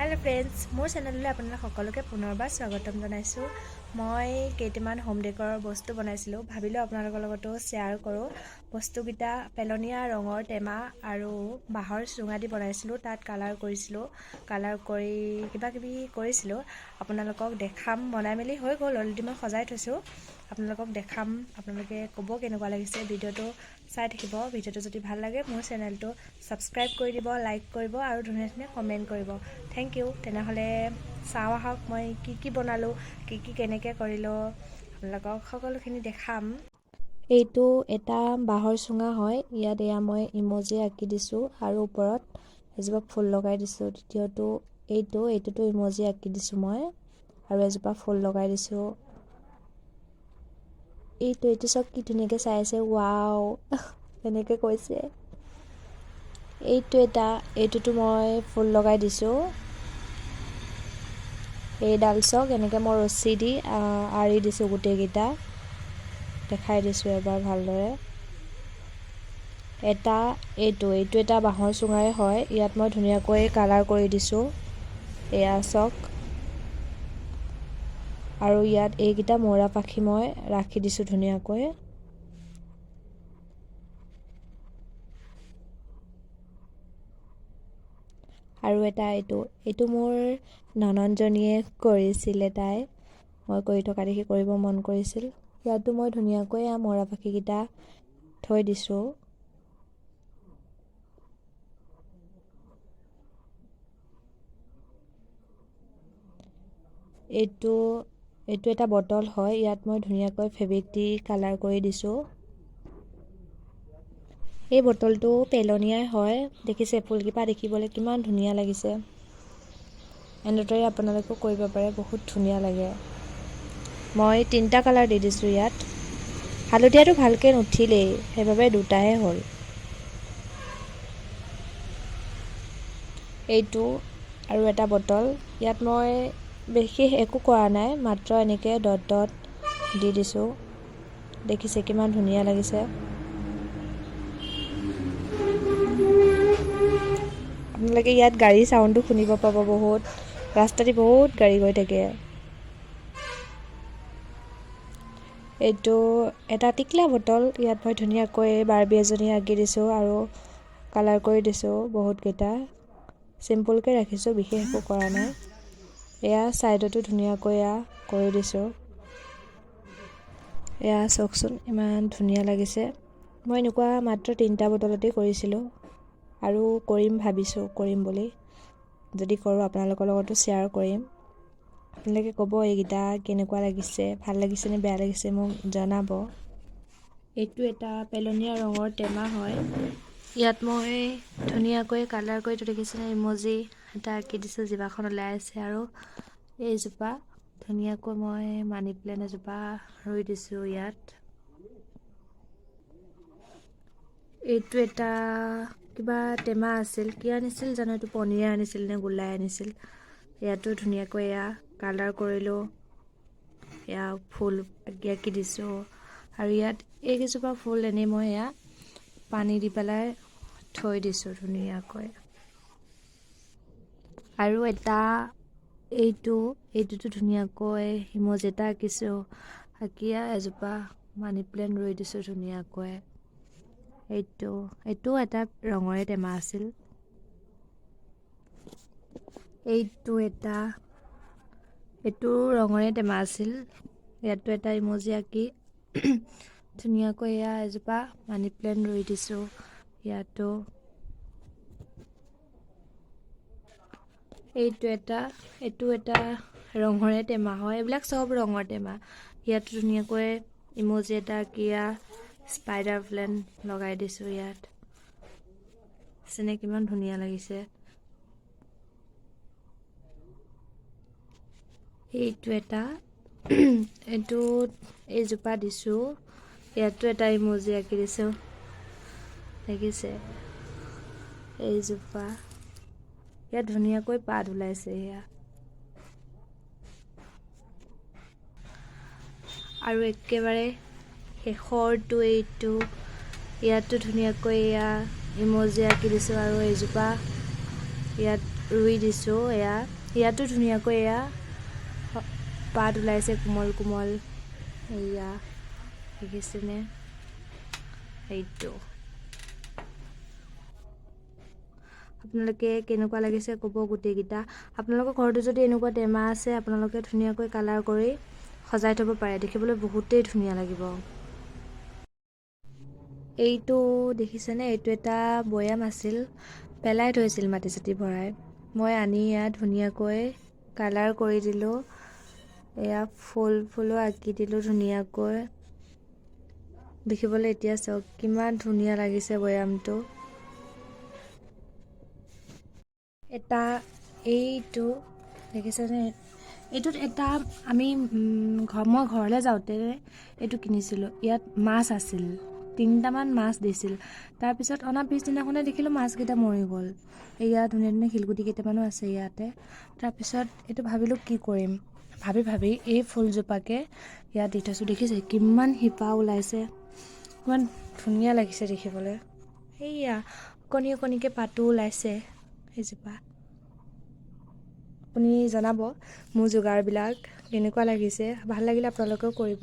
Hello friends मोर चेनेलলৈ আপোনালোক সকলোকে পুনৰবাৰ স্বাগতম জনাইছো। মই কেইটামান হোম ডেকৰৰ বস্তু বনাইছিলো, ভাবিলো আপোনালোকৰ লগতো শেয়াৰ কৰো। বস্তুকিটা পেলনীয়া ৰঙৰ টেমা আৰু বাঁহৰ চুঙা দি বনাইছিলো, তাত কালাৰ কৰিছিলো। কালাৰ কৰি কিবা কিবি কৰিছিলো, আপোনালোকক দেখাম। বনাই মেলি হৈ গ'ল, অলৰেডি মই সজাই থৈছো। আপোনালোকক দেখাম, আপোনালোকে ক'ব কেনেকুৱা লাগিছে। ভিডিঅ'টো চাই থাকিব। ভিডিঅ'টো যদি ভাল লাগে মোৰ চেনেলটো সাবস্ক্ৰাইব কৰি দিব, লাইক কৰিব আৰু ধুনীয়া ধুনীয়া কমেন্ট কৰিব। Thank you. তেনেহ'লে চাও আহক মই কি বনালো, কি কেনেকৈ কৰিলো, আপোনালোকক সকলোখিনি দেখাম। এইটো এটা বাঁহৰ চুঙা হয়। ইয়াত মই ইমোজি আঁকি দিছো আৰু ওপৰত এজোপা ফুল লগাই দিছো। দ্বিতীয়টো এইটোতো ইমোজি আঁকি দিছো মই আৰু এজোপা ফুল লগাই দিছো। এইটো চব কি ধুনীয়াকৈ চাই আছে, ৱাও এনেকৈ কৈছে। এইটোতো মই ফুল লগাই দিছো। এইডাল চক এনেকৈ মই ৰছী দি আঁৰি দিছো, গোটেইকেইটা দেখাই দিছো এবাৰ ভালদৰে। এইটো এটা বাঁহৰ চুঙাৰে হয়। ইয়াত মই ধুনীয়াকৈ কালাৰ কৰি দিছো, এয়া চক। আৰু ইয়াত এইকেইটা মৌৰা পাখি মই ৰাখি দিছো ধুনীয়াকৈ। আৰু এইটো মোৰ ননন্দজনীয়ে কৰিছিলে, মই কৰি থকা দেখি কৰিব মন কৰিছিল। ইয়াতো মই ধুনীয়াকৈ মৌৰা পাখিকেইটা থৈ দিছো। এইটো এটা বটল হয়। ইয়াত মই ধুনীয়াকৈ ফেব্ৰিক দি কালাৰ কৰি দিছো। এই বটলটো পেলনীয়াই হয়। দেখিছে ফুলকেইপা দেখিবলৈ কিমান ধুনীয়া লাগিছে। এনেদৰে আপোনালোকেও কৰিব পাৰে, বহুত ধুনীয়া লাগে। মই 3টা কালাৰ দি দিছো ইয়াত। হালধীয়াটো ভালকৈ নুঠিলেই, সেইবাবে 2টাহে হ'ল। এইটো আৰু এটা বটল। ইয়াত মই বিশেষ একো কৰা নাই, মাত্ৰ এনেকৈ ডট দি দিছো। দেখিছে কিমান ধুনীয়া লাগিছে। আপোনালোকে ইয়াত গাড়ী চাউণ্ডো শুনিব পাব। বহুত ৰাস্তাতে বহুত গাড়ী গৈ থাকে। এইটো এটা টিকলা বটল। ইয়াত মই ধুনীয়াকৈ বাৰ্বী এজনী আঁকি দিছো আৰু কালাৰ কৰি দিছো বহুতকেইটা। চিম্পলকৈ ৰাখিছো, বিশেষ একো কৰা নাই। এয়া ছাইডতো ধুনীয়াকৈ কৰি দিছো। এয়া চাওকচোন ইমান ধুনীয়া লাগিছে। মই এনেকুৱা মাত্ৰ 3টা বটলতেই কৰিছিলোঁ আৰু ভাবিছোঁ বুলি। যদি কৰোঁ আপোনালোকৰ লগতো শ্বেয়াৰ কৰিম। আপোনালোকে ক'ব এইকেইটা কেনেকুৱা লাগিছে, ভাল লাগিছে নে বেয়া লাগিছে মোক জনাব। এইটো এটা পেলনীয়া ৰঙৰ টেমা হয়। ইয়াত মই ধুনীয়াকৈ কালাৰ কৰি দেখিছেনে, ইমোজি এটা আঁকি দিছোঁ, জিভাখন ওলাই আছে। আৰু এইজোপা ধুনীয়াকৈ মই মানি প্লেণ্ট এজোপা ৰুই দিছোঁ ইয়াত। এইটো এটা কিবা টেমা আছিল, কি আনিছিল জানো, এইটো পনীৰ আনিছিল নে গোলাই আনিছিল। ইয়াতো ধুনীয়াকৈ কালাৰ কৰিলোঁ। এয়া ফুল আঁকি দিছোঁ আৰু ইয়াত এইকেইজোপা ফুল এনেই মই পানী দি পেলাই থৈ দিছোঁ ধুনীয়াকৈ। আৰু এইটোতো ধুনীয়াকৈ ইমোজি এটা আঁকিছোঁ। এজোপা মানি প্লেণ্ট ৰুই দিছোঁ ধুনীয়াকৈ। এইটো এটা ৰঙৰে টেমা আছিল। এইটো ৰঙৰে টেমা আছিল। ইয়াতো এটা ইমোজি আঁকি ধুনীয়াকৈ এজোপা মানি প্লেণ্ট ৰুই দিছোঁ ইয়াতো। এইটো এটা ৰঙৰে টেমা হয়। এইবিলাক চব ৰঙৰ টেমা। ইয়াত ধুনীয়াকৈ ইমোজি এটা আঁকি স্পাইডাৰ প্লেন লগাই দিছোঁ ইয়াত। কিমান ধুনীয়া লাগিছে। এইজোপা দিছোঁ। ইয়াতো এটা ইমোজি আঁকি দিছোঁ, দেখিছে। এইজোপা ইয়াত ধুনীয়াকৈ পাত ওলাইছে আৰু একেবাৰে শেষৰটো ইয়াতো ধুনীয়াকৈ ইমোজি আঁকি দিছোঁ আৰু এইজোপা ইয়াত ৰুই দিছোঁ। ইয়াতো ধুনীয়াকৈ পাত ওলাইছে কোমল কোমল। এয়া দেখিছেনে, এইটো আপোনালোকে কেনেকুৱা লাগিছে ক'ব গোটেইকেইটা। আপোনালোকৰ ঘৰতো যদি এনেকুৱা টেমা আছে আপোনালোকে ধুনীয়াকৈ কালাৰ কৰি সজাই থ'ব পাৰে, দেখিবলৈ বহুতেই ধুনীয়া লাগিব। এইটো দেখিছেনে, এইটো এটা বৈয়াম আছিল, পেলাই থৈছিল মাটি চাটি ভৰাই। মই আনি ইয়াত ধুনীয়াকৈ কালাৰ কৰি দিলোঁ। ফুলো আঁকি দিলোঁ ধুনীয়াকৈ। দেখিবলৈ এতিয়া চাওক কিমান ধুনীয়া লাগিছে বৈয়ামটো। এইটো দেখিছেনে, এইটোত মই ঘৰলৈ যাওঁতে এইটো কিনিছিলোঁ। ইয়াত মাছ আছিল, 3টামান মাছ দিছিল। তাৰপিছত অনা পিছদিনাখনে দেখিলোঁ মাছকেইটা মৰি গ'ল। ধুনীয়া ধুনীয়া শিলগুটি কেইটামানো আছে ইয়াতে। তাৰপিছত এইটো ভাবিলোঁ কি কৰিম, ভাবি এই ফুলজোপাকে ইয়াত দি থৈছোঁ। দেখিছে কিমান শিপা ওলাইছে, কিমান ধুনীয়া লাগিছে দেখিবলৈ। অকণি অকণিকৈ পাতো ওলাইছে সেইজোপা। আপুনি জনাব মোৰ যোগাৰবিলাক কেনেকুৱা লাগিছে, ভাল লাগিলে আপোনালোকেও কৰিব।